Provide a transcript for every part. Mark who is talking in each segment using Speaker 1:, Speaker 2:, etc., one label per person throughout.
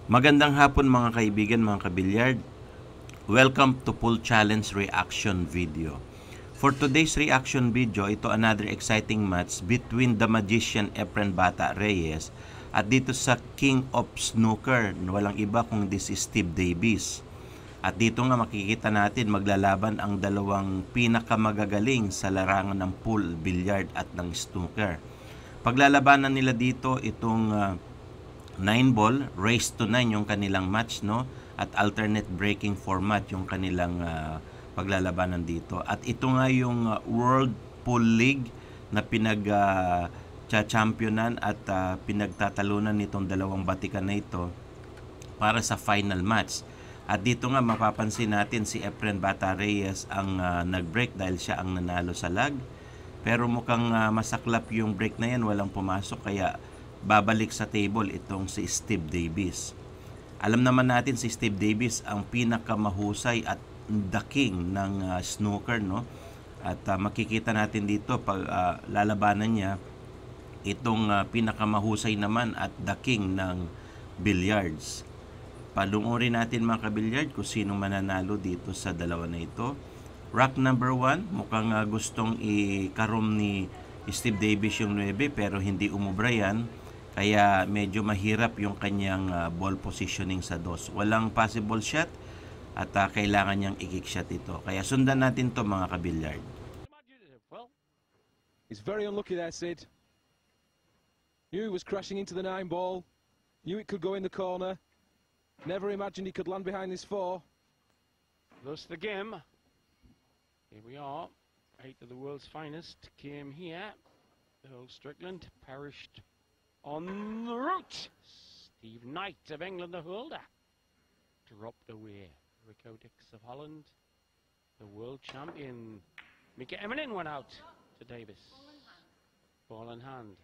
Speaker 1: Magandang hapon mga kaibigan, mga kabilyard. Welcome to Pool Challenge Reaction Video. For today's reaction video, ito another exciting match between the magician Efren Bata Reyes at dito sa King of Snooker, walang iba kundi si Steve Davis. At dito nga makikita natin maglalaban ang dalawang pinakamagagaling sa larangan ng pool, billiard at ng snooker. Paglalabanan nila dito itong 9 ball, race to 9 yung kanilang match, no? At alternate breaking format yung kanilang paglalabanan dito. At ito nga yung World Pool League na championan at pinagtatalunan nitong dalawang batikan na ito para sa final match. At dito nga mapapansin natin si Efren Bata Reyes ang nag-break dahil siya ang nanalo sa lag. Pero mukhang masaklap yung break na yan, walang pumasok, kaya babalik sa table itong si Steve Davis. Alam naman natin si Steve Davis ang pinakamahusay at the king ng snooker, no? At makikita natin dito pag lalabanan niya itong pinakamahusay naman at the king ng billiards. Palungurin natin mga kabilyard kung sino mananalo dito sa dalawa na ito. Rack number 1, mukhang gustong ikarom ni Steve Davis yung 9 pero hindi umubra yan. Kaya medyo mahirap yung kanyang ball positioning sa dos. Walang possible shot at kailangan niyang i-kick shot ito. Kaya sundan natin to mga kabilyard.
Speaker 2: Well, he's very unlucky there, Sid. Knew he was crashing into the 9 ball. Knew it could go in the corner. Never imagined he could land behind this 4.
Speaker 3: Thus the game. Here we are. 8 of the world's finest came here. Earl Strickland perished on the route. Steve Knight of England, the holder, dropped away. Rico Dix of Holland, the world champion. Mika Eminem went out to Davis. Ball in hand.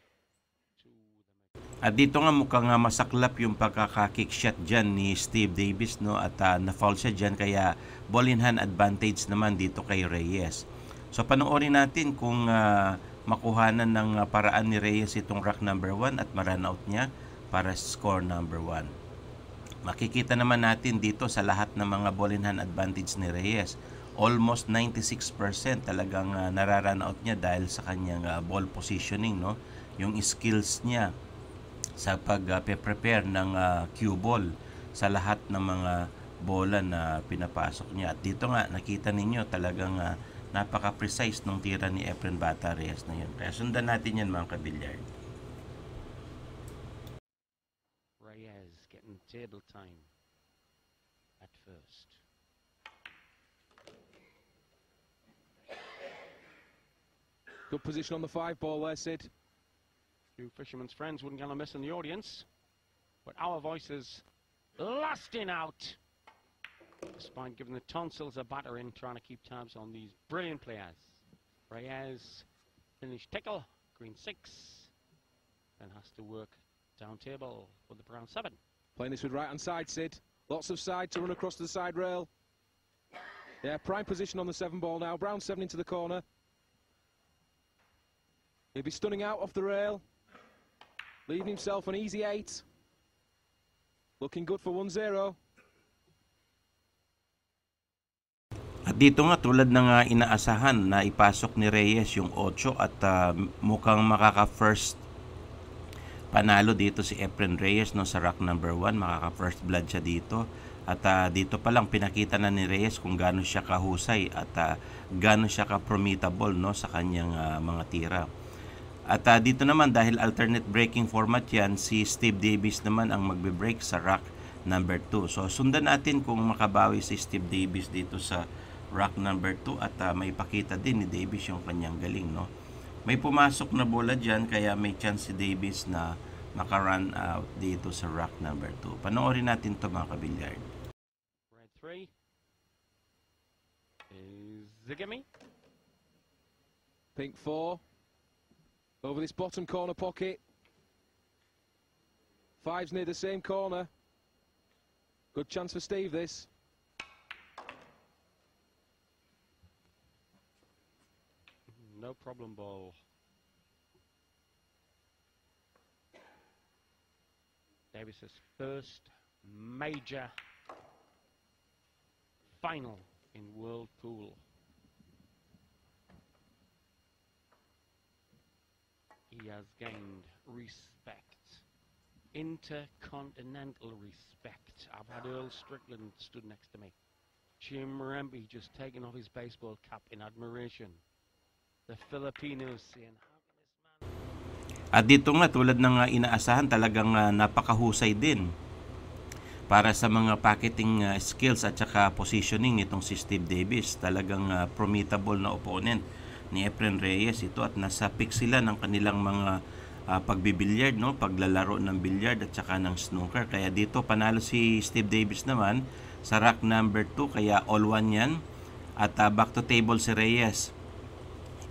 Speaker 1: At dito nga mukhang masaklap yung pagkaka-kick shot dyan ni Steve Davis, no? At na-foul siya dyan, kaya ball in hand advantage naman dito kay Reyes. So panoorin natin kung makuhanan ng paraan ni Reyes itong rack number 1 at ma-run out niya para score number 1. Makikita naman natin dito sa lahat ng mga ball in hand advantage ni Reyes, almost 96% talagang nara-run out niya dahil sa kanyang ball positioning, no? Yung skills niya sa pag-prepare ng cue ball sa lahat ng mga bola na pinapasok niya. At dito nga nakita ninyo talagang napaka-precise ng tira ni Efren Bata Reyes na yun. Kaya sundan natin yan mga kabilyard.
Speaker 3: Reyes getting table time at first.
Speaker 2: Good position on the 5 ball there, Sid.
Speaker 3: Few fishermen's friends wouldn't get a miss in the audience, but our voices lasting out, despite giving the tonsils a battering, trying to keep tabs on these brilliant players. Reyes finished tickle, green 6, then has to work down table for the brown 7.
Speaker 2: Playing this with right hand side, Sid. Lots of side to run across the side rail. Yeah, prime position on the 7 ball now. Brown 7 into the corner. He'll be stunning out off the rail, leaving himself an easy 8. Looking good for 1-0.
Speaker 1: At dito nga tulad ng inaasahan na ipasok ni Reyes yung 8 at mukhang makaka-first panalo dito si Efren Reyes, no, sa rack number 1, makaka-first blood siya dito. At dito pa lang pinakita na ni Reyes kung gaano siya kahusay at gaano siya ka-promitable, no, sa kanyang mga tira. At dito naman dahil alternate breaking format yan, si Steve Davis naman ang magbe-break sa rack number 2. So sundan natin kung makabawi si Steve Davis dito sa rack number 2 at may pakita din ni Davis yung kanyang galing, no. May pumasok na bola dyan kaya may chance si Davis na maka-run out dito sa rack number 2. Panoorin natin to mga kabilyard.
Speaker 3: Red 3 is the gimme.
Speaker 2: Pink 4. Over this bottom corner pocket. 5's near the same corner. Good chance for Steve, this.
Speaker 3: No problem ball. Davis's first major final in World Pool. He has gained respect, intercontinental respect. I've had Earl Strickland stood next to me. Jim Rempe just taking off his baseball cap in admiration. The Filipinos saying, how can this man...
Speaker 1: At dito nga, tulad ng inaasahan, talagang napakahusay din para sa mga packeting skills at saka positioning nitong si Steve Davis. Talagang formidable na opponent ni Efren Reyes ito, at nasa peak sila ng kanilang mga pagbibilyard, no? Paglalaro ng bilyard at saka ng snooker. Kaya dito panalo si Steve Davis naman sa rack number 2, kaya all one yan. At back to table si Reyes.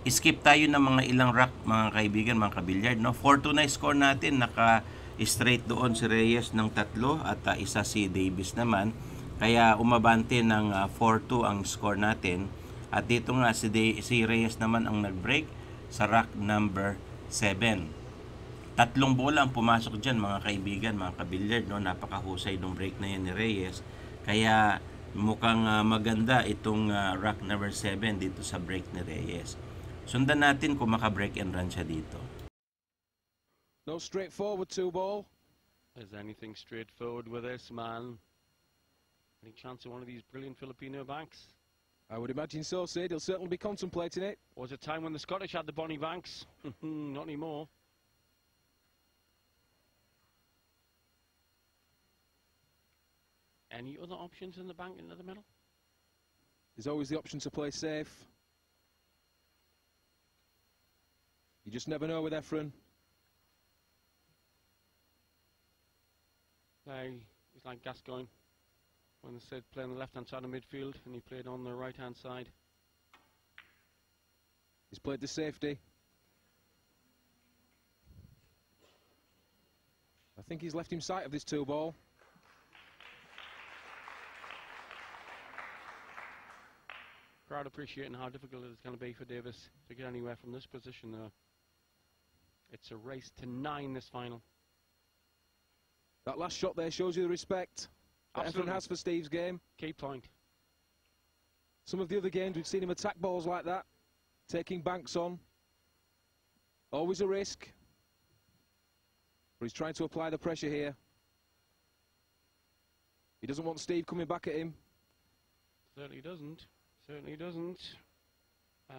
Speaker 1: Skip tayo ng mga ilang rack, mga kaibigan, mga kabilyard, no? 4-2 na score natin, naka-straight doon si Reyes ng 3 at isa si Davis naman. Kaya umabante ng 4-2 ang score natin. At dito nga si Reyes naman ang nag-break sa rack number 7. 3 bola ang pumasok dyan, mga kaibigan, mga kabilyard, no? Napakahusay ng break na yan ni Reyes. Kaya mukhang maganda itong rack number 7 dito sa break ni Reyes. Sundan natin kung maka-break and run siya dito.
Speaker 2: No straightforward 2-ball.
Speaker 3: Is anything straightforward with this man? Any chance of one of these brilliant Filipino banks?
Speaker 2: I would imagine so, Sid. He'll certainly be contemplating it.
Speaker 3: Was a time when the Scottish had the Bonnie Banks. Not anymore. Any other options in the bank into the middle?
Speaker 2: There's always the option to play safe. You just never know with Efren.
Speaker 3: He's like Gascoigne when they said play on the left-hand side of midfield and he played on the right-hand side.
Speaker 2: He's played the safety. I think he's left him sight of this 2-ball.
Speaker 3: Crowd appreciating how difficult it's going to be for Davis to get anywhere from this position, though. It's a race to 9, this final.
Speaker 2: That last shot there shows you the respect that Efren has for Steve's game.
Speaker 3: Key point.
Speaker 2: Some of the other games we've seen him attack balls like that, taking banks on. Always a risk. But he's trying to apply the pressure here. He doesn't want Steve coming back at him.
Speaker 3: Certainly doesn't. Certainly doesn't. To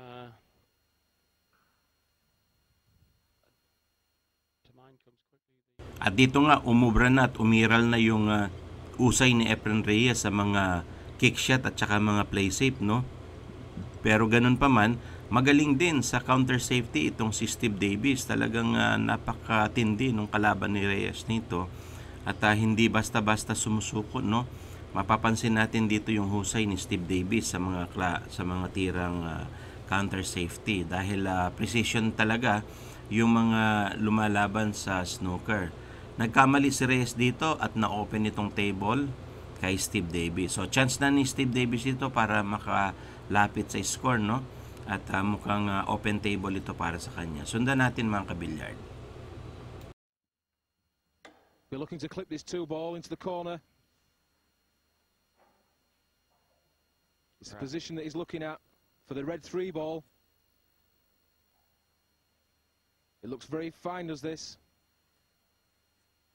Speaker 3: mind comes quickly.
Speaker 1: At dito nga, umubra na at umiral na yung usay ni Efren Reyes sa mga kick shot at saka mga play safe, no? Pero ganun pa man, magaling din sa counter safety itong si Steve Davis. Talagang napakatindi nung kalaban ni Reyes nito. At hindi basta-basta sumusuko, no? Mapapansin natin dito yung husay ni Steve Davis sa mga tirang counter safety, dahil precision talaga yung mga lumalaban sa snooker. Nagkamali si Reyes dito at na-open itong table kay Steve Davis. So chance na ni Steve Davis dito para makalapit sa score, no? At mukhang open table ito para sa kanya. Sundan natin, mga kabilyard.
Speaker 2: We're looking to clip this 2-ball into the corner. It's the position that he's looking at for the red 3-ball. It looks very fine, does this?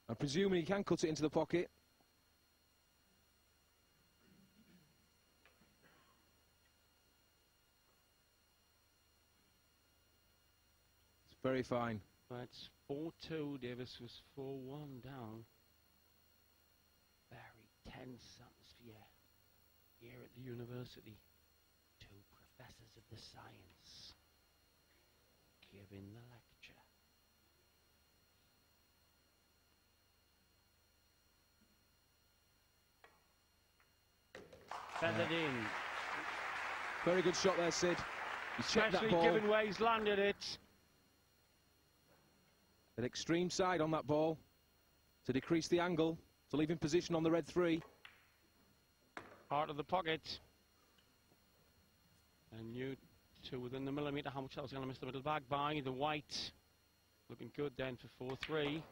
Speaker 2: I'm presuming he can cut it into the pocket. It's very fine.
Speaker 3: That's 4-2. Davis was 4-1 down. Very tense atmosphere here at the university. 2 professors of the science giving the lecture. Feathered in.
Speaker 2: Very good shot there, Sid. He's checked that
Speaker 3: Especially
Speaker 2: ball.
Speaker 3: given where he's landed it.
Speaker 2: An extreme side on that ball to decrease the angle, to leave him position on the red 3.
Speaker 3: Part of the pocket. And you two within the millimetre. How much that was going to miss the middle bag by the white. Looking good then for 4-3.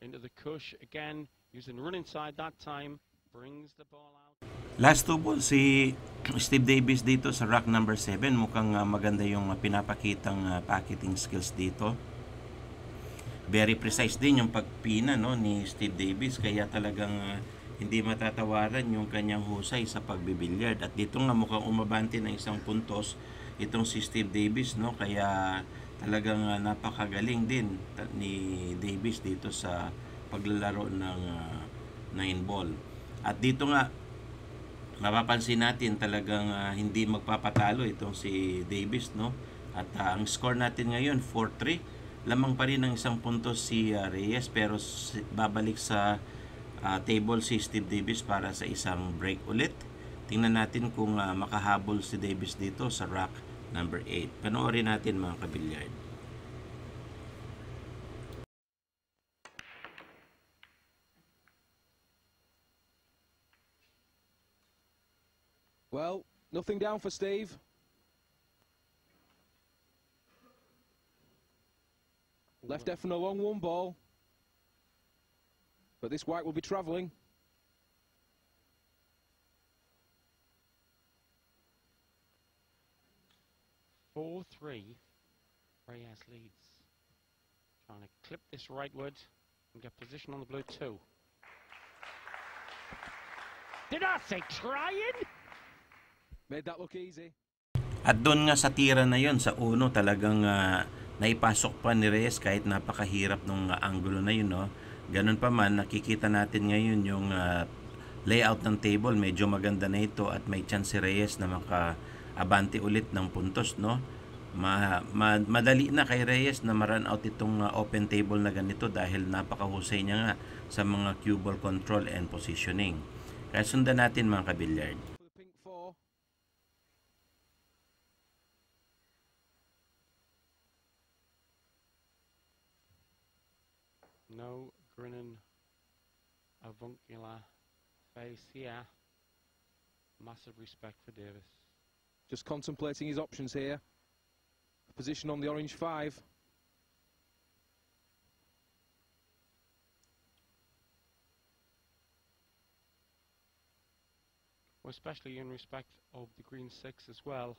Speaker 3: Into the cush again. Using run inside that time, brings the ball out.
Speaker 1: Last two ball, si Steve Davis dito sa rack number 7. Mukhang maganda yung pinapakitang packeting skills dito. Very precise din yung pagpina, no, ni Steve Davis. Kaya talagang hindi matatawaran yung kanyang husay sa pagbibilyard. At dito nga mukhang umabante ng isang puntos itong si Steve Davis, no. Kaya talagang napakagaling din ni Davis dito sa paglalaro ng 9 ball. At dito nga mapapansin natin talagang hindi magpapatalo itong si Davis, no. At ang score natin ngayon 4-3. Lamang pa rin ng isang puntos si Reyes, pero babalik sa table si Steve Davis para sa isang break ulit. Tingnan natin kung makahabol si Davis dito sa rack number 8. Panoorin natin mga kabilyard.
Speaker 2: Well, nothing down for Steve. Left F and a long one ball. But this white will be travelling.
Speaker 3: Four, 3. Reyes leads. Trying to clip this rightward and get position on the blue 2. Did I say trying?
Speaker 2: Made that look easy.
Speaker 1: At doon nga sa tira na yon sa uno, talagang naipasok pa ni Reyes kahit napakahirap nung angulo na yun, no. Ganun pa man, nakikita natin ngayon yung layout ng table, medyo maganda na ito at may chance si Reyes na maka-abante ulit ng puntos, no. Madali na kay Reyes na ma-run out itong open table na ganito dahil napakahusay niya nga sa mga cue ball control and positioning. Kaya sundan natin mga kabilyard.
Speaker 3: No grinning avuncular face here. Massive respect for Davis.
Speaker 2: Just contemplating his options here. Position on the orange 5.
Speaker 3: Well, especially in respect of the green 6 as well.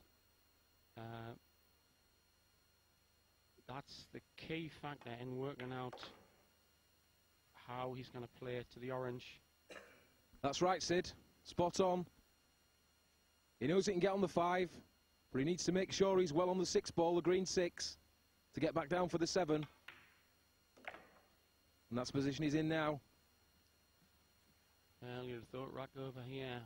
Speaker 3: That's the key factor in working out how he's going to play it to the orange.
Speaker 2: That's right, Sid. Spot on. He knows he can get on the 5, but he needs to make sure he's well on the 6 ball, the green 6, to get back down for the 7. And that's the position he's in now.
Speaker 3: Well, you'd have thought rack over here.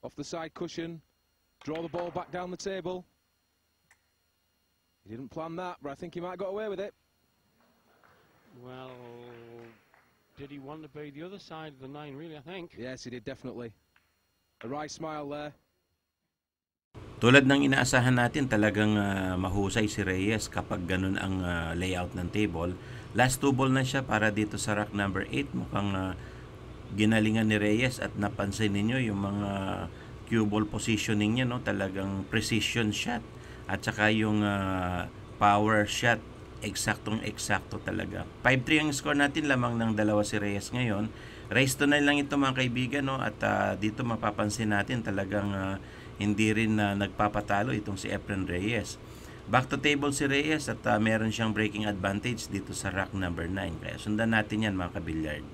Speaker 2: Off the side cushion. Draw the ball back down the table. He didn't plan that, but I think he might have got away with it.
Speaker 3: Well, did he want to be the other side of the 9, really, I think?
Speaker 2: Yes, he did, definitely. A wry smile there.
Speaker 1: Tulad ng inaasahan natin, talagang mahusay si Reyes kapag ganun ang layout ng table. Last two ball na siya para dito sa rack number 8. Mukhang ginalingan ni Reyes at napansin ninyo yung mga cue ball positioning niya, no? Talagang precision shot at saka yung power shot. Eksaktong-eksakto talaga. 5-3 ang score natin, lamang ng dalawa si Reyes ngayon. Race to 9 lang ito mga kaibigan, no? At dito mapapansin natin talagang hindi rin nagpapatalo itong si Efren Reyes. Back to table si Reyes at meron siyang breaking advantage dito sa rack number 9. Kaya sundan natin yan mga kabilyard.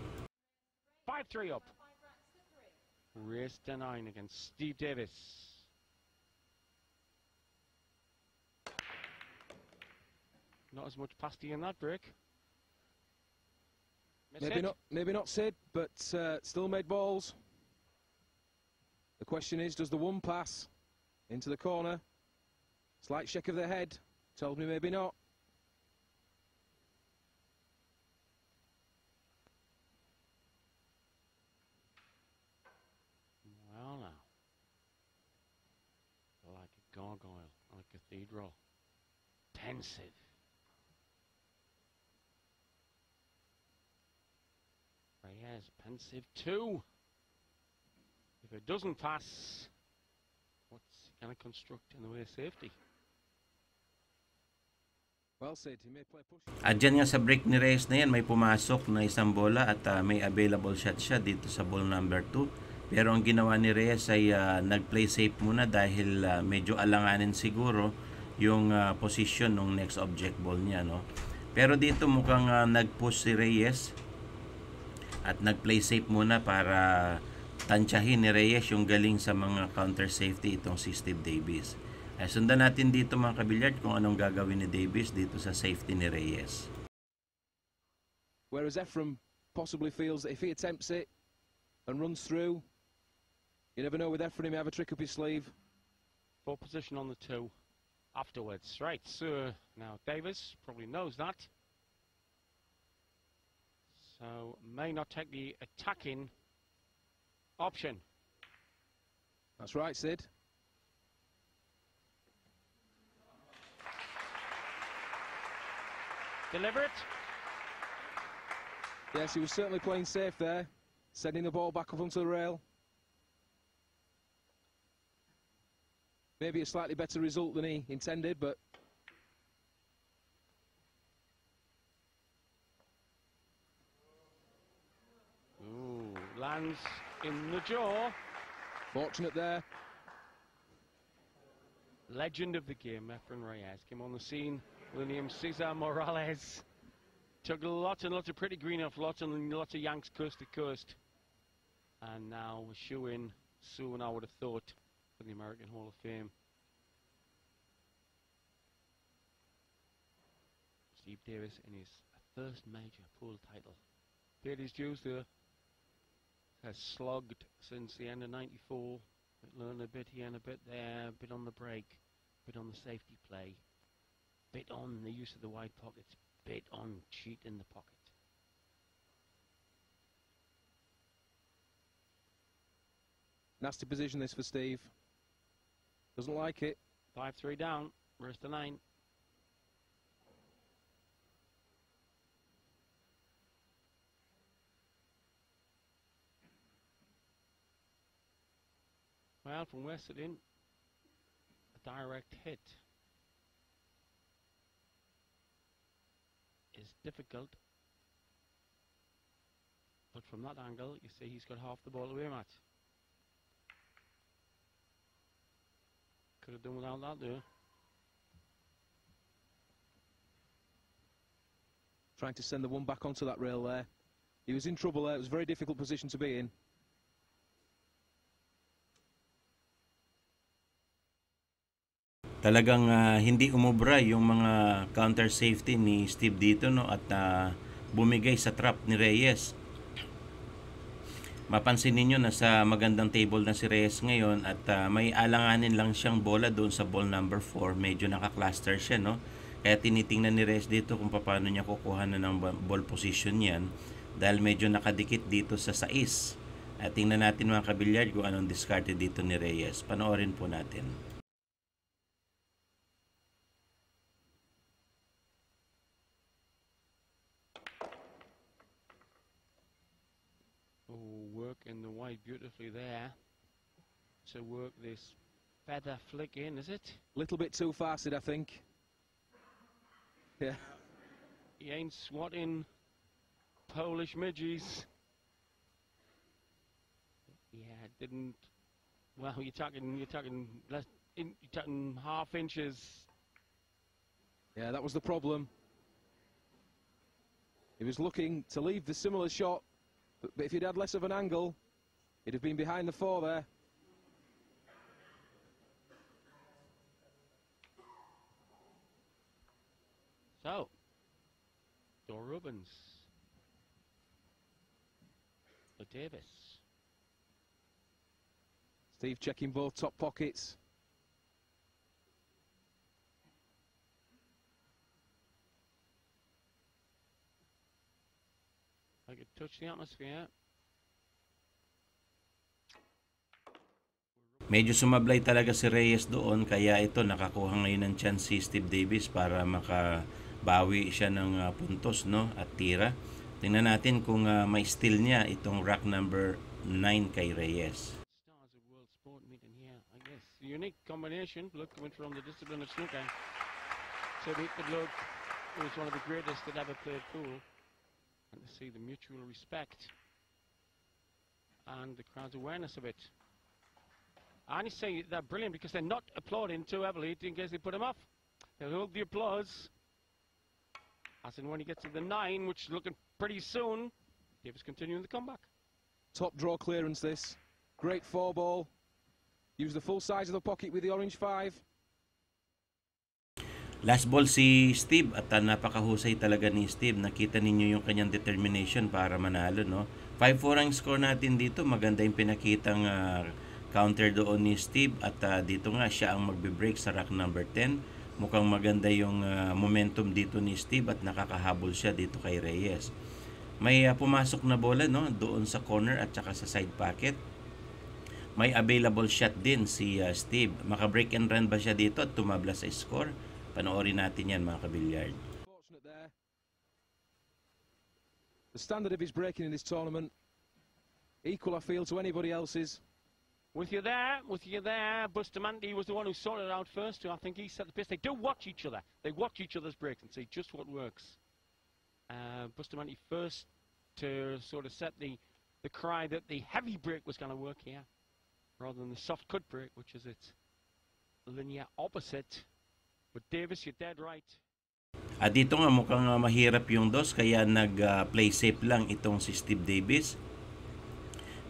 Speaker 3: 5-3 up. Race to 9 against Steve Davis. Not as much pasty in that break.
Speaker 2: Maybe not Sid, but still made balls. The question is, does the one pass into the corner? Slight shake of the head told me maybe not.
Speaker 3: Well now, like a gargoyle on a cathedral. Pensive. Reyes, pensive too. If it doesn't pass, what's he going to construct in the way of safety?
Speaker 2: Well, Sid, he may play push.
Speaker 1: At dyan nga sa break ni Reyes na yan, may pumasok na isang bola at may available shot siya dito sa ball number 2. Pero ang ginawa ni Reyes ay nag-play safe muna dahil medyo alanganin siguro yung position ng next object ball niya. No? Pero dito mukhang nag-push si Reyes at nag-play safe muna para tansyahin ni Reyes yung galing sa mga counter safety itong si Steve Davis. Sundan natin dito mga kabilyard kung anong gagawin ni Davis dito sa safety ni Reyes.
Speaker 2: Whereas Ephraim possibly feels that if he attempts it and runs through, you never know with Ephraim, he may have a trick up his sleeve.
Speaker 3: Full position on the 2 afterwards. Right, so now Davis probably knows that. So may not take the attacking option.
Speaker 2: That's right, Sid.
Speaker 3: Deliver it.
Speaker 2: Yes, he was certainly playing safe there, sending the ball back up onto the rail. Maybe a slightly better result than he intended, but
Speaker 3: Ooh, lands in the jaw.
Speaker 2: fortunate there.
Speaker 3: Legend of the game, Efren Reyes, came on the scene. William Cesar Morales took lots and lots of pretty green off, lots and lots of Yanks coast to coast. And now we're showing soon, I would have thought, for the American Hall of Fame. Steve Davis in his first major pool title. Paid his dues there. Has slogged since the end of '94. Learned a bit here and a bit there, a bit on the break, a bit on the safety play, bit on the use of the wide pockets, bit on cheat in the pocket.
Speaker 2: Nasty position this for Steve. Doesn't like it.
Speaker 3: 5-3 down, rest of 9. Well, from Western, a direct hit is difficult, but from that angle, you see he's got half the ball away, Matt. Could have done without that there.
Speaker 2: Trying to send the one back onto that rail there. He was in trouble there. It was a very difficult position to be in.
Speaker 1: Talagang hindi umubra yung mga counter safety ni Steve dito, no, at bumigay sa trap ni Reyes. Mapansin ninyo na sa magandang table na si Reyes ngayon at may alanganin lang siyang bola doon sa ball number 4. Medyo naka-cluster siya, no? Kaya tinitingnan ni Reyes dito kung paano niya kukuha na ng ball position yan dahil medyo nakadikit dito sa 6. At tingnan natin mga kabilyard kung anong discarded dito ni Reyes. Panoorin po natin.
Speaker 3: Work in the wide beautifully there to work this feather flick in, is it?
Speaker 2: Little bit too fast, I think. Yeah.
Speaker 3: He ain't swatting Polish midges. Yeah, didn't. Well, you're talking half inches.
Speaker 2: Yeah, that was the problem. He was looking to leave the similar shot, but if he'd had less of an angle, he'd have been behind the 4 there.
Speaker 3: So, Dor Rubens for Davis.
Speaker 2: Steve checking both top pockets.
Speaker 3: I could touch the atmosphere.
Speaker 1: Medyo sumablay talaga si Reyes doon kaya ito nakakuha ngayon ng chance si Steve Davis para makabawi siya ng puntos, no, at tira. Tingnan natin kung may steal niya itong rack number 9 kay Reyes.
Speaker 3: Stars of world sport meeting here, I guess. Unique combination, blood coming from the discipline of snooker. So they could look who was one of the greatest that ever played pool. And to see the mutual respect and the crowd's awareness of it. And you say they're brilliant because they're not applauding too heavily in case they put him off. They'll hold the applause. As in when he gets to the 9, which is looking pretty soon, Davis continuing the comeback.
Speaker 2: Top draw clearance this. Great 4-ball. Use the full size of the pocket with the orange 5.
Speaker 1: Last ball si Steve at napakahusay talaga ni Steve. Nakita ninyo yung kanyang determination para manalo, no? 5-4 ang score natin dito. Maganda yung pinakitang counter doon ni Steve at dito nga siya ang magbe-break sa rack number 10. Mukhang maganda yung momentum dito ni Steve at nakakahabol siya dito kay Reyes. May pumasok na bola, no, doon sa corner at saka sa side pocket. May available shot din si Steve. Maka-break and run ba siya dito at tumabla sa score? Panoorin natin yan, mga kabilyard.
Speaker 2: The standard of his breaking in this tournament, equal I feel to anybody else's.
Speaker 3: With you there. Bustamante was the one who sorted it out first. I think he set the pace. They do watch each other. They watch each other's breaks and see just what works. Bustamante first to sort of set the cry that the heavy break was going to work here, rather than the soft cut break, which is its linear opposite. But Davis, you're dead right.
Speaker 1: At dito nga mukhang mahirap yung dos, kaya nag-play safe lang itong si Steve Davis.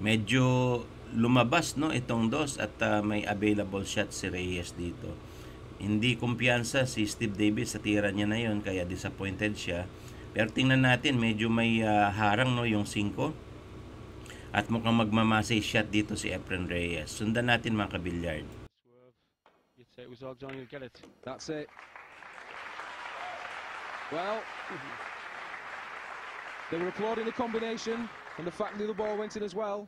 Speaker 1: Medyo lumabas, no, itong dos at may available shot si Reyes dito. Hindi kumpiyansa si Steve Davis sa tira niya na yon, kaya disappointed siya. Pero tingnan natin, medyo may harang, no, yung 5. At mukhang magmamasay shot dito si Efren Reyes. Sundan natin, mga kabilyard.
Speaker 3: You'd say it was all John, you'll get it.
Speaker 2: That's it. Well, they were applauding the combination and the fact that the ball went in as well.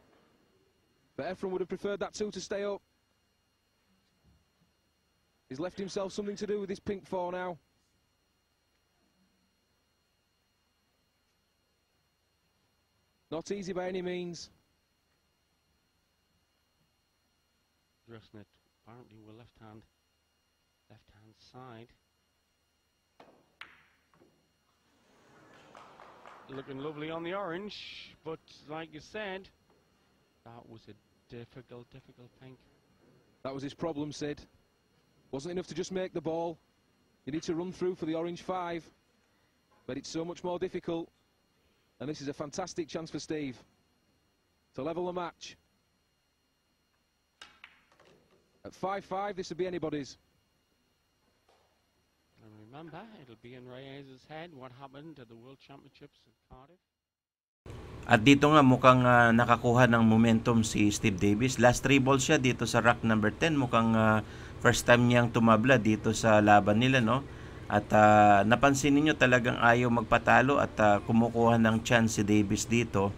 Speaker 2: But Efren would have preferred that 2 to stay up. He's left himself something to do with his pink 4 now. Not easy by any means.
Speaker 3: Addressing it apparently with left hand side. Looking lovely on the orange, but like you said, that was a difficult pink.
Speaker 2: That was his problem, Sid. Wasn't enough to just make the ball. You need to run through for the orange 5. But it's so much more difficult. And this is a fantastic chance for Steve to level the match. At 5-5, this would be anybody's.
Speaker 3: And remember, it'll be in Reyes' head what happened at the World Championships in Cardiff.
Speaker 1: At dito nga mukhang nakakuha ng momentum si Steve Davis. Last 3 balls siya dito sa rack number 10. Mukhang first time niyang tumabla dito sa laban nila, no? At napansin niyo talagang ayaw magpatalo at kumukuha ng chance si Davis dito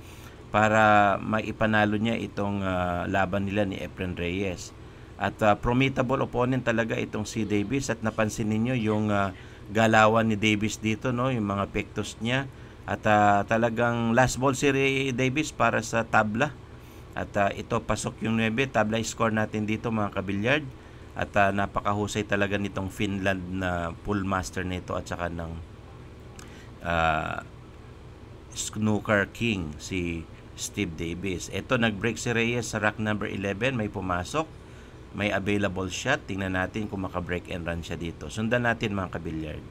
Speaker 1: para maipanalo niya itong laban nila ni Efren Reyes. At formidable opponent talaga itong si Davis at napansin niyo yung galawan ni Davis dito, no? Yung mga pectus niya. At talagang last ball si Davis para sa tabla. At ito pasok yung 9. Tabla score natin dito, mga kabilyard. At napakahusay talaga nitong Finland na pool master nito at saka ng snooker king si Steve Davis. Ito nag-break si Reyes sa rack number 11. May pumasok. May available shot. Tingnan natin kung maka-break and run siya dito. Sundan natin, mga kabilyard.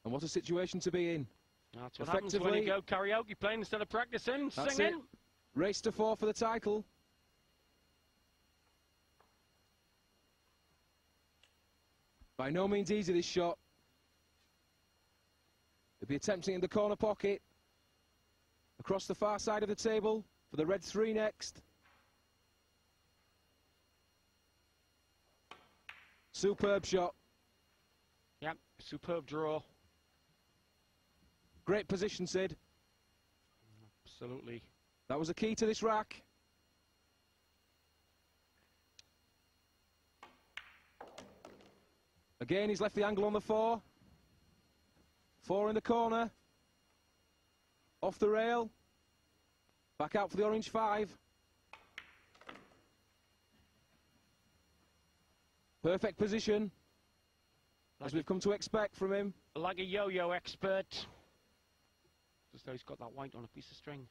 Speaker 2: And what a situation to be in.
Speaker 3: That's what happens when you go karaoke playing instead of practicing, singing.
Speaker 2: Race to 4 for the title. By no means easy, this shot. They'll be attempting in the corner pocket. Across the far side of the table for the red 3 next. Superb shot.
Speaker 3: Yep, superb draw.
Speaker 2: Great position, Sid.
Speaker 3: Absolutely.
Speaker 2: That was a key to this rack. Again, he's left the angle on the 4. 4 in the corner. Off the rail. Back out for the orange 5. Perfect position. as we've come to expect from him.
Speaker 3: Like a yo-yo expert. Just though he's got that white on a piece of string.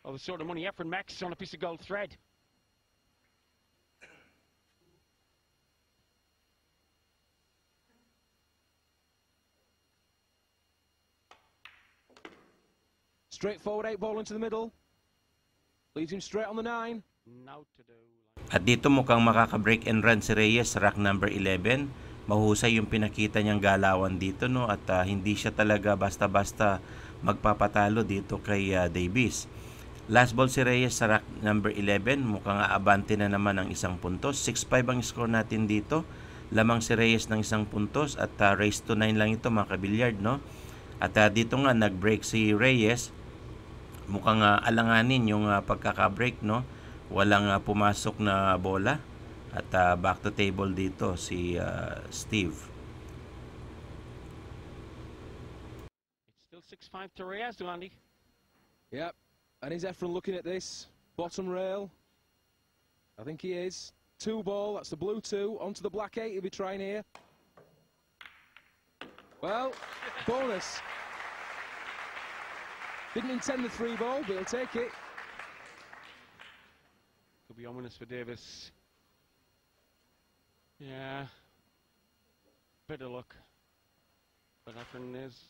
Speaker 3: Oh, the sort of money Efren makes on a piece of gold thread.
Speaker 2: Straightforward 8-ball into the middle. Leaves him straight on the 9.
Speaker 3: Now to do.
Speaker 1: At dito mukhang makaka-break and run si Reyes sa rack number 11. Mahusay yung pinakita niyang galawan dito, no, at hindi siya talaga basta-basta magpapatalo dito kay Davis. Last ball si Reyes sa rack number 11. Mukhang aabante na naman ng isang puntos. 6-5 ang score natin dito. Lamang si Reyes ng isang puntos at race to 9 lang ito, mga kabilyard, no. At dito nga nag-break si Reyes. Mukhang alanganin yung pagkaka-break, no. Walang pumasok na bola. At back to table dito si Steve.
Speaker 3: It's still 6-5 to Reyes, Andy.
Speaker 2: Yep. And is Efren looking at this? Bottom rail. I think he is. 2-ball, that's the blue 2. Onto the black 8 he'll be trying here. Well, bonus. Didn't intend the 3-ball, but he'll take it.
Speaker 3: Could be ominous for Davis. Yeah. Bit of luck. But Efren is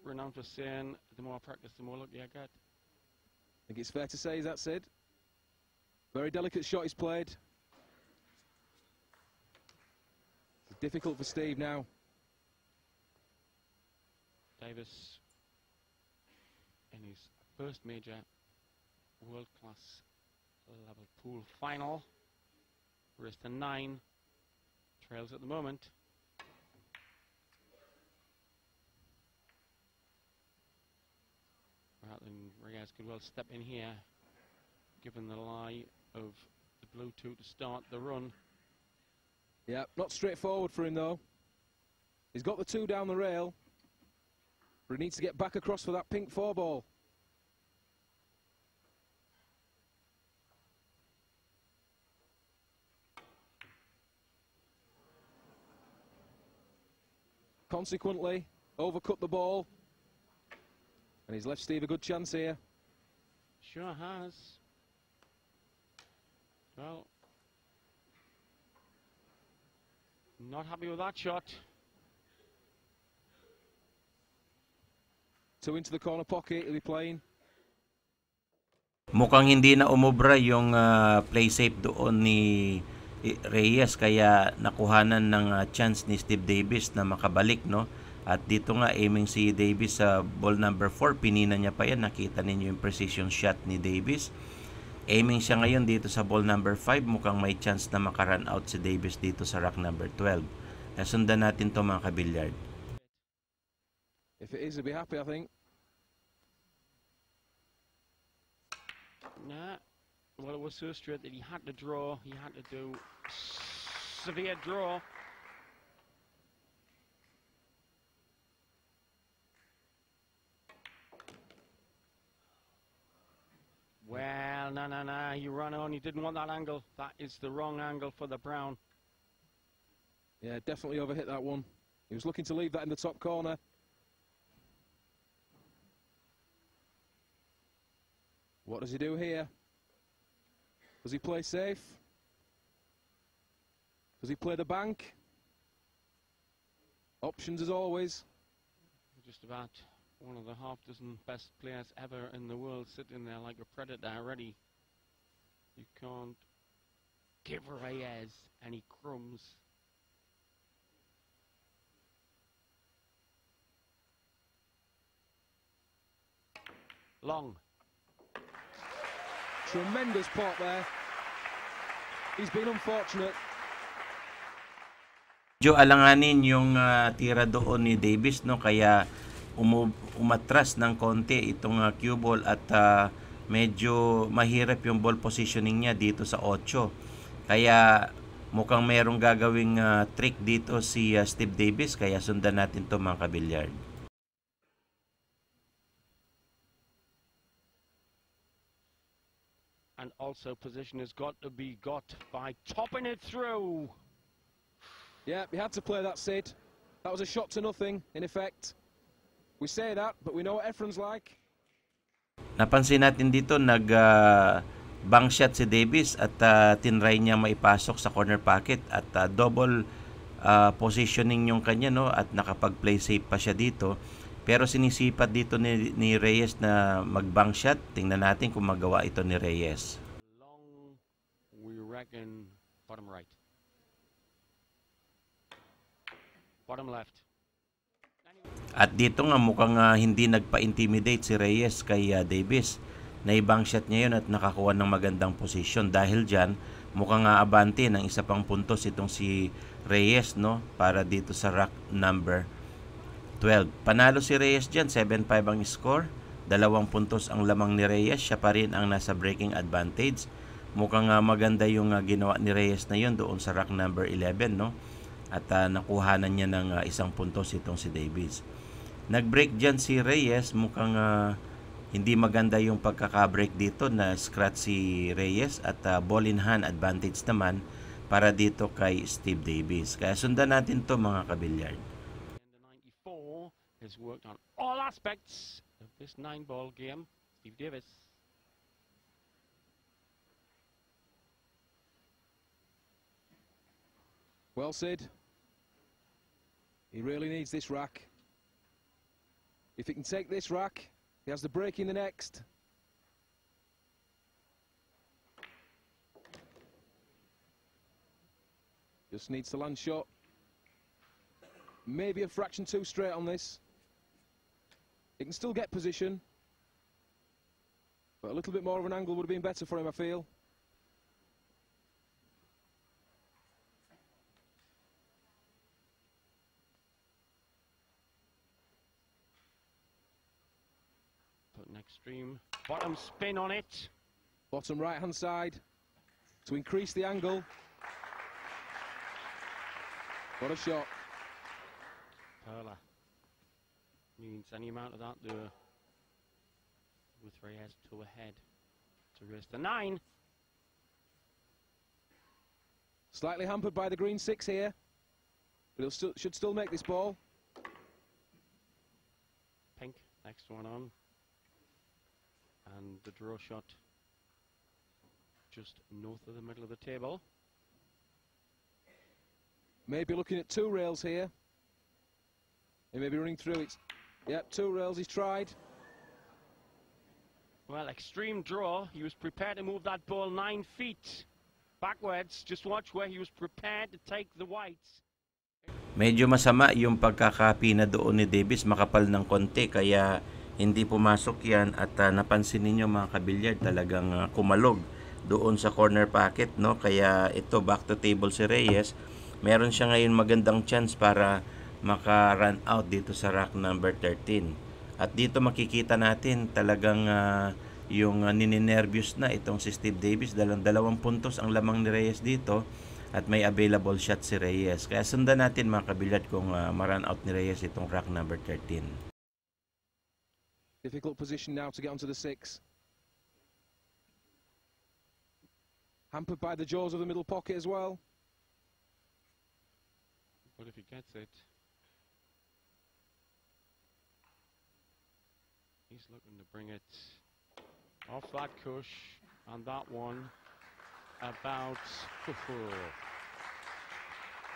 Speaker 3: renowned for saying, the more I practice, the more luck I get.
Speaker 2: I think it's fair to say, is that Sid? Very delicate shot he's played. It's difficult for Steve now.
Speaker 3: Davis in his first major world-class level pool final. Race to 9. Trails at the moment. And Reyes could well step in here, given the lie of the blue 2 to start the run.
Speaker 2: Yeah, not straightforward for him though. He's got the 2 down the rail, but he needs to get back across for that pink 4-ball. Consequently, overcut the ball. And he's left Steve a good chance here.
Speaker 3: Sure has. Well, not happy with that shot.
Speaker 2: 2 into the corner pocket, he'll be playing.
Speaker 1: Mukhang hindi na umubra yung play safe doon ni Reyes, kaya nakuhanan ng chance ni Steve Davis na makabalik, no. At dito nga aiming si Davis sa ball number 4, pinina niya pa yan. Nakita ninyo yung precision shot ni Davis. Aiming siya ngayon dito sa ball number 5. Mukhang may chance na makarun out si Davis dito sa rack number 12. Nasundan natin to, mga kabilyard.
Speaker 2: If it is, he'll be happy, I think.
Speaker 3: Nah. Well, it was so straight that he had to draw. He had to do severe draw. Well, no. He ran on. He didn't want that angle. That is the wrong angle for the brown.
Speaker 2: Yeah, definitely overhit that one. He was looking to leave that in the top corner. What does he do here? Does he play safe? Does he play the bank? Options as always.
Speaker 3: Just about one of the half-dozen best players ever in the world sitting there like a predator ready. You can't give Reyes any crumbs. Long.
Speaker 2: Tremendous pot there. He's been unfortunate.
Speaker 1: Medyo alanganin yung tira doon ni Davis, no, kaya umatras ng konti itong cue ball at medyo mahirap yung ball positioning niya dito sa 8. Kaya mukhang merong gagawing trick dito si Steve Davis, kaya sundan natin to, mga kabilyard.
Speaker 3: And also position has got to be got by topping it through.
Speaker 2: Yeah, he had to play that, Sid. That was a shot to nothing, in effect. We say that, but we know what Efren's like.
Speaker 1: Napansin natin dito bank shot si Davis at tinry niya maipasok sa corner pocket at double positioning yung kanya, no, at nakapag-play safe pa siya dito. Pero sinisipat dito ni Reyes na mag-bank shot. Tingnan natin kung magawa ito ni Reyes.
Speaker 3: Long, we reckon, bottom right. Bottom left.
Speaker 1: At dito nga mukhang hindi nagpa-intimidate si Reyes kay Davis. Naibang shot niya yun at nakakuha ng magandang posisyon. Dahil dyan, mukhang abante ng isa pang puntos itong si Reyes, no, para dito sa rack number 12. Panalo si Reyes dyan, 7-5 ang score. 2 puntos ang lamang ni Reyes. Siya pa rin ang nasa breaking advantage. Mukhang maganda yung ginawa ni Reyes na yun doon sa rack number 11, no? At nakuhanan niya ng 1 puntos itong si Davis. Nag-break dyan si Reyes. Mukhang hindi maganda yung pagkaka-break dito, na scratch si Reyes at ball in hand advantage naman para dito kay Steve Davis. Kaya sundan natin to mga kabilyard.
Speaker 3: The 94 has worked on all aspects of this 9-ball game. Steve Davis.
Speaker 2: Well, Sid, he really needs this rack. If he can take this rack, he has the break in the next. Just needs to land shot. Maybe a fraction too straight on this. He can still get position, but a little bit more of an angle would have been better for him, I feel.
Speaker 3: Put an extreme bottom spin on it.
Speaker 2: Bottom right-hand side to increase the angle. What a shot.
Speaker 3: Perla needs any amount of that there. With Reyes 2 ahead to race the 9.
Speaker 2: Slightly hampered by the green 6 here, but he'll should still make this ball.
Speaker 3: Pink, next one on. And the draw shot just north of the middle of the table.
Speaker 2: Maybe looking at 2 rails here. He may be running through it. Yep, 2 rails he's tried.
Speaker 3: Well, extreme draw. He was prepared to move that ball 9 feet backwards. Just watch where he was prepared to take the whites.
Speaker 1: Medyo masama yung pagkakapina doon ni Davis, makapal ng konti, kaya hindi pumasok yan. At napansin ninyo mga kabilyard, talagang kumalog doon sa corner pocket, no? Kaya ito, back to table si Reyes. Meron siya ngayon magandang chance para maka-run out dito sa rack number 13. At dito makikita natin talagang yung nininervyos na itong si Steve Davis. 2 puntos ang lamang ni Reyes dito at may available shot si Reyes. Kaya sundan natin mga kabilyard kung ma-run out ni Reyes itong rack number 13.
Speaker 2: Difficult position now to get onto the 6. Hampered by the jaws of the middle pocket as well.
Speaker 3: But if he gets it, he's looking to bring it off that cush, and that one about...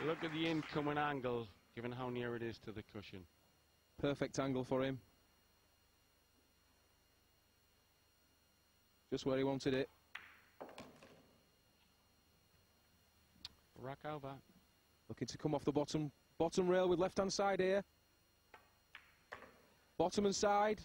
Speaker 3: Look at the incoming angle, given how near it is to the cushion.
Speaker 2: Perfect angle for him. Just where he wanted it.
Speaker 3: Rack over.
Speaker 2: Looking to come off the bottom rail with left-hand side here. Bottom and side.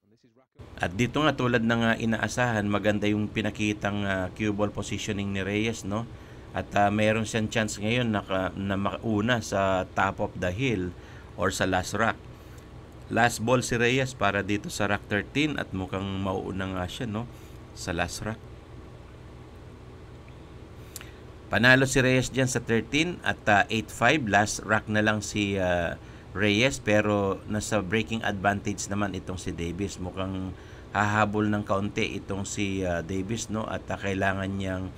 Speaker 2: And this is rack over.
Speaker 1: At dito nga, tulad ng inaasahan, maganda yung pinakitang cue ball positioning ni Reyes, no? At mayroon siyang chance ngayon na makauna sa top of the hill or sa last rack. Last ball si Reyes para dito sa rack 13 at mukhang mauuna nga siya, no, sa last rack. Panalo si Reyes dyan sa 13 at 8-5. Last rack na lang si Reyes, pero nasa breaking advantage naman itong si Davis. Mukhang hahabol ng kaunti itong si Davis, no, at kailangan niyang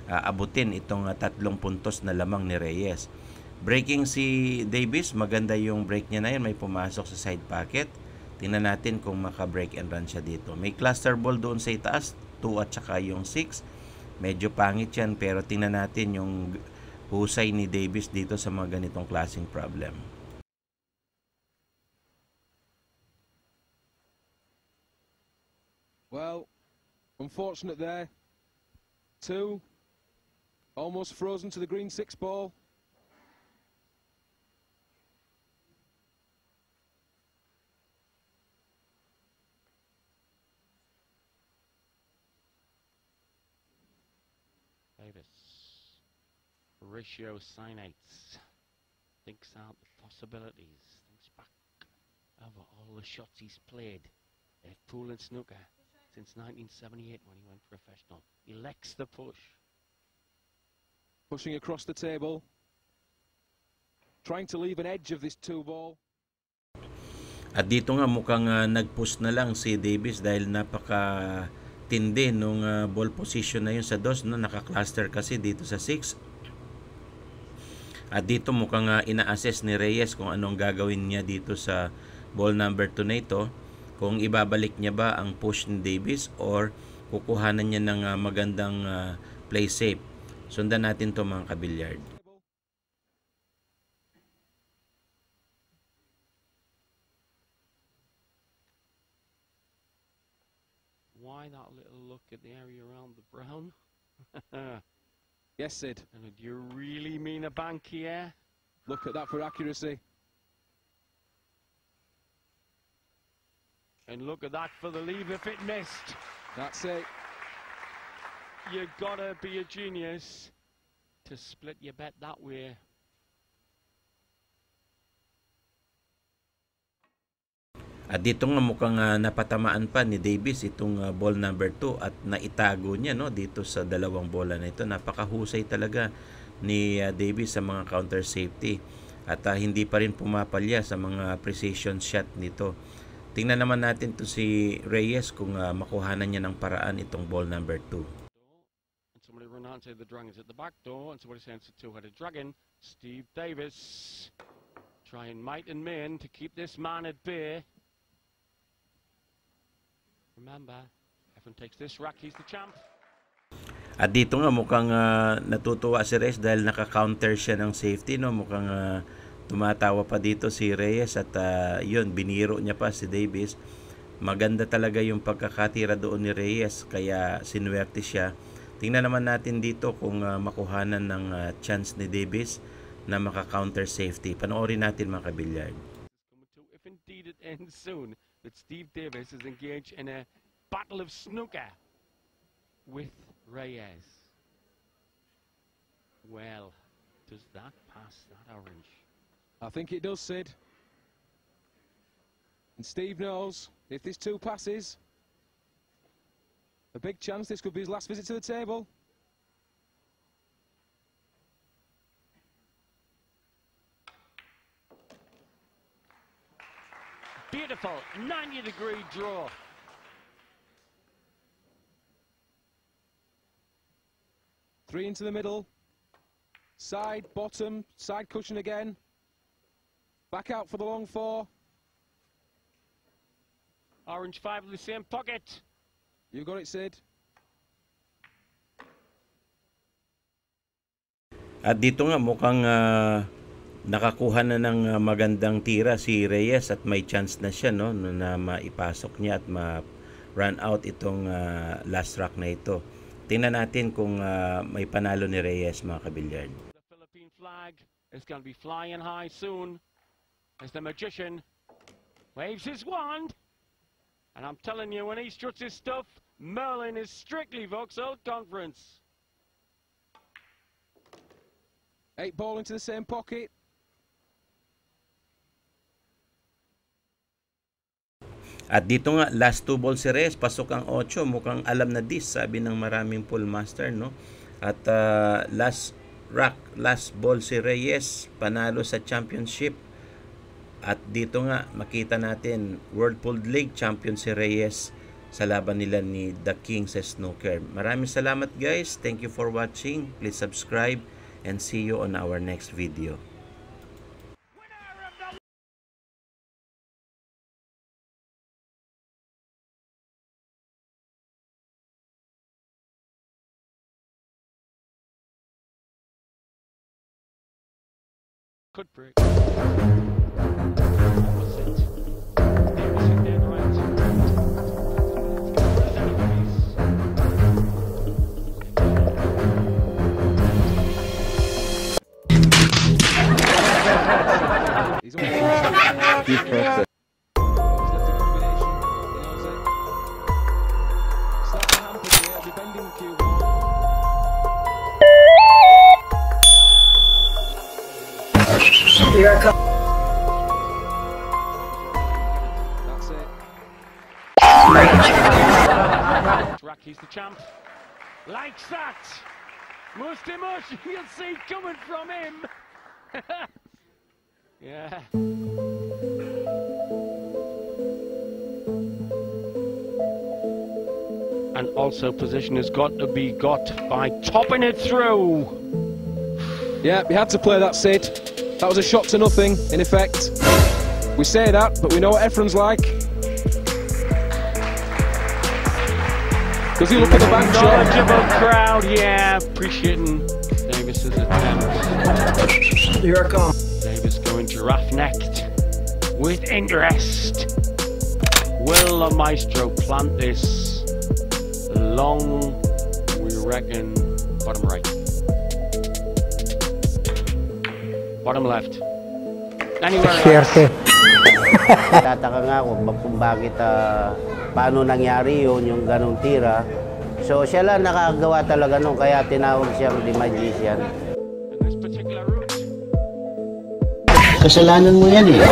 Speaker 1: abutin itong 3 puntos na lamang ni Reyes. Breaking si Davis, maganda yung break niya na yun, may pumasok sa side pocket. Tingnan natin kung maka-break and run siya dito. May cluster ball doon sa itaas, 2 at saka yung 6. Medyo pangit yan, pero tingnan natin yung husay ni Davis dito sa mga ganitong klaseng problem.
Speaker 2: Well, unfortunate there. 2. Almost frozen to the green 6 ball.
Speaker 3: Davis. Ratio sinates. Thinks out the possibilities. Thinks back over all the shots he's played at pool and snooker since 1978 when he went professional. He elects the push.
Speaker 2: Pushing across the table. Trying to leave an edge of this 2 ball.
Speaker 1: At dito nga mukhang nag-push na lang si Davis dahil napaka tindi nung ball position na yun sa dos, no? Naka-cluster kasi dito sa 6. At dito mukhang ina-assess ni Reyes kung anong gagawin niya dito sa ball number 2 na ito. Kung ibabalik niya ba ang push ni Davis or kukuhanan niya ng magandang play safe. Sundan natin to mga kabilyard.
Speaker 3: Why that little look at the area around the brown?
Speaker 2: Yes, Sid.
Speaker 3: And do you really mean a bank here?
Speaker 2: Look at that for accuracy.
Speaker 3: And look at that for the leave if it missed.
Speaker 2: That's it.
Speaker 3: You gotta be a genius to split your bet that way.
Speaker 1: At dito nga mukhang napatamaan pa ni Davis itong ball number 2 at naitago niya, no, dito sa dalawang bola na ito. Napakahusay talaga ni Davis sa mga counter safety at hindi pa rin pumapalya sa mga precision shot nito. Tingnan naman natin to si Reyes kung makuhanan niya ng paraan itong ball number 2.
Speaker 3: And somebody run out and say the dragon's at the back door, and somebody sends a two-headed dragon. Steve Davis trying might and main to keep this man at bay. Remember, everyone takes this rack, he's the champ.
Speaker 1: At dito nga mukhang natutuwa si Reyes dahil naka-counter siya ng safety, no? Mukhang tumatawa pa dito si Reyes at yun, biniro niya pa si Davis. Maganda talaga yung pagkakatira doon ni Reyes kaya sinuwerte siya. Tingnan naman natin dito kung makuhanan ng chance ni Davis na maka-counter safety. Panoorin natin mga kabilyard.
Speaker 3: If indeed it ends soon, that Steve Davis is engaged in a battle of snooker with Reyes. Well, does that pass that orange?
Speaker 2: I think it does, Sid. And Steve knows if this 2 passes, a big chance this could be his last visit to the table.
Speaker 3: Beautiful 90-degree draw.
Speaker 2: Three into the middle. Side, bottom, side cushion again. Back out for the long 4.
Speaker 3: Orange 5 in the same pocket.
Speaker 2: You got it, Sid.
Speaker 1: At dito nga mukhang nakakuha na ng magandang tira si Reyes at may chance na siya, no, na maipasok niya at ma-run out itong last rack na ito. Tingnan natin kung may panalo ni Reyes mga kabilyard.
Speaker 3: The Philippine flag is going to be flying high soon as the magician waves his wand. And I'm telling you, when he struts his stuff, Merlin is strictly Vauxhall Conference.
Speaker 2: 8 ball into the same pocket.
Speaker 1: At dito nga, last 2 balls si Reyes, pasok ang 8. Mukhang alam na this, sabi ng maraming pool master, no? At last rack, last ball si Reyes, panalo sa championship. At dito nga, makita natin, World Pool League champion si Reyes. sa laban nila ni The King sa snooker. Maraming salamat guys. Thank you for watching. Please subscribe and see you on our next video.
Speaker 3: Could break. That was it. Davis in there, right.
Speaker 2: He's almost he's left a combination. He knows it. Slightly hampered here. He'll be bending the cue ball. That's it.
Speaker 3: Rocky's the champ. Likes that. Most emotion you'll see coming from him. Yeah. And also position has got to be got by topping it through.
Speaker 2: Yeah, he had to play that, Sid. That was a shot to nothing, in effect. We say that, but we know what Efren's like. Does he look at the bank shot?
Speaker 3: Knowledgeable crowd, yeah, appreciating Davis's attempt.
Speaker 4: Here I come.
Speaker 3: Davis going giraffe-necked with interest. Will the maestro plant this long, we reckon, bottom right? Bottom left. Anywhere else.
Speaker 5: Tataka nga ako kung bakit paano nangyari yun, yung ganong tira. So siya lang nakagawa talaga nun, kaya tinawag siyang The Magician.
Speaker 3: In this particular route.
Speaker 4: Kasalanan mo yan eh.